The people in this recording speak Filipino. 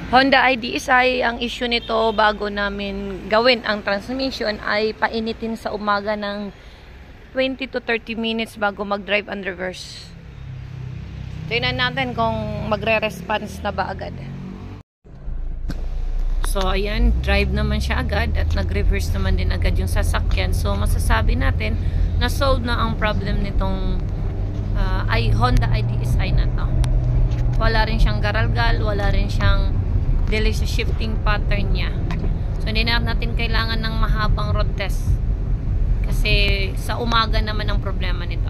Honda IDSI, ang issue nito bago namin gawin ang transmission ay painitin sa umaga ng 20 to 30 minutes bago mag-drive and reverse. Tingnan natin kung magre-response na ba agad. So, ayan, drive naman siya agad at nag-reverse naman din agad yung sasakyan. So, masasabi natin na solve na ang problem nitong Honda IDSI na to. Wala rin siyang garalgal, wala rin siyang delay sa shifting pattern niya. So, hindi na natin kailangan ng mahabang road test. Kasi sa umaga naman ang problema nito.